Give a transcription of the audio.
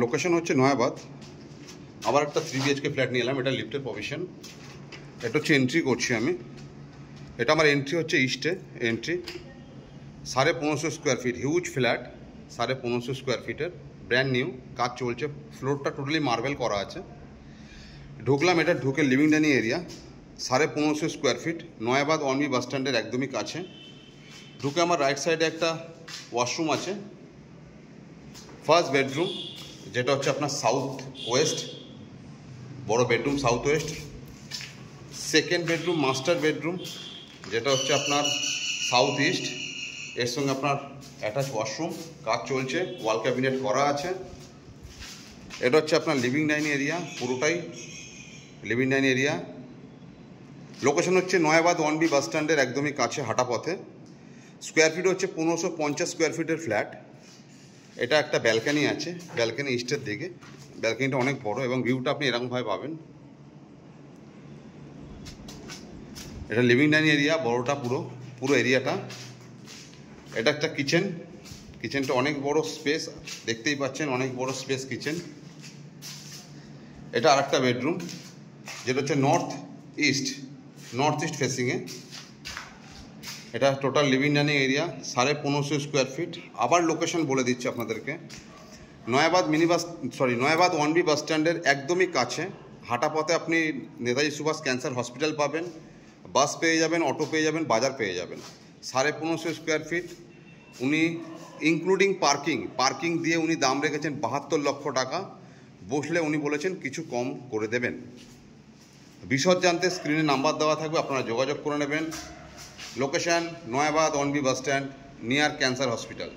Location হচ্ছে নয়াবাদ। আবার একটা 3 BHK ফ্ল্যাট নিয়ে এলাম। এটা লিফটের প্রভিশন। এটা হচ্ছে এন্ট্রি করছি আমি। এটা আমার এন্ট্রি হচ্ছে ইস্টে entry. 1550 square feet huge flat, 1550 square ফিটের, ব্র্যান্ড নিউ, কাজ চলছে। ফ্লোরটা টোটালি মার্বেল করা আছে। ঢুকলাম, এটা ঢুকে living dining area, 1550 square feet, Nayabad অনবি বাস স্ট্যান্ডের একদমই কাছে। ঢুকে আমার রাইট সাইডে একটা ওয়াশরুম আছে। ফার্স্ট বেডরুম, যেটা হচ্ছে আপনার সাউথ ওয়েস্ট, বড় bedroom south West. Second bedroom master bedroom, যেটা হচ্ছে আপনার সাউথ ইস্ট। এর সঙ্গে আপনার অ্যাটাচ ওয়াশরুম, কাজ চলছে, ওয়াল ক্যাবিনেট করা আছে। এটা হচ্ছে আপনার লিভিং ডাইনিং এরিয়া, পুরোটাই লিভিং ডাইনিং এরিয়া। লোকেশন হচ্ছে নয়াবাদ 1B বাস স্ট্যান্ডের একদমই কাছে, হাঁটা পথে। স্কোয়ার ফিট হচ্ছে 1550 স্কোয়ার ফিটের ফ্ল্যাট। এটা একটা ব্যালকানি আছে, ব্যালকানি ইস্টের দিকে। ব্যালকানিটা অনেক বড় এবং ভিউটা আপনি এরকমভাবে পাবেন। এটা লিভিং ডাইনিং এরিয়া, বড়টা পুরো এরিয়াটা। এটা একটা কিচেন, কিচেনটা অনেক বড় স্পেস, দেখতেই পাচ্ছেন অনেক বড় স্পেস কিচেন। এটা আরেকটা বেডরুম, যেটা হচ্ছে নর্থ ইস্ট ফেসিংয়ে। এটা total living dining area, 1550 square feet. আবার লোকেশন বলে দিচ্ছি আপনাদেরকে, নয়াবাদ নয়াবাদ 1B বাস স্ট্যান্ডের একদমই কাছে, হাঁটা পথে আপনি নেতাজি সুভাষ ক্যান্সার হসপিটাল পাবেন, বাস পেয়ে যাবেন, অটো পেয়ে যাবেন, বাজার পেয়ে যাবেন। 1550 স্কোয়ার ফিট। উনি ইনক্লুডিং পার্কিং দিয়ে উনি দাম রেখেছেন 72 লক্ষ টাকা। বসলে উনি বলেছেন কিছু কম করে দেবেন। বিশদ জানতে স্ক্রিনে নাম্বার দেওয়া থাকবে, আপনারা যোগাযোগ করে নেবেন। Location Nayabad 1B bus stand, near cancer hospital.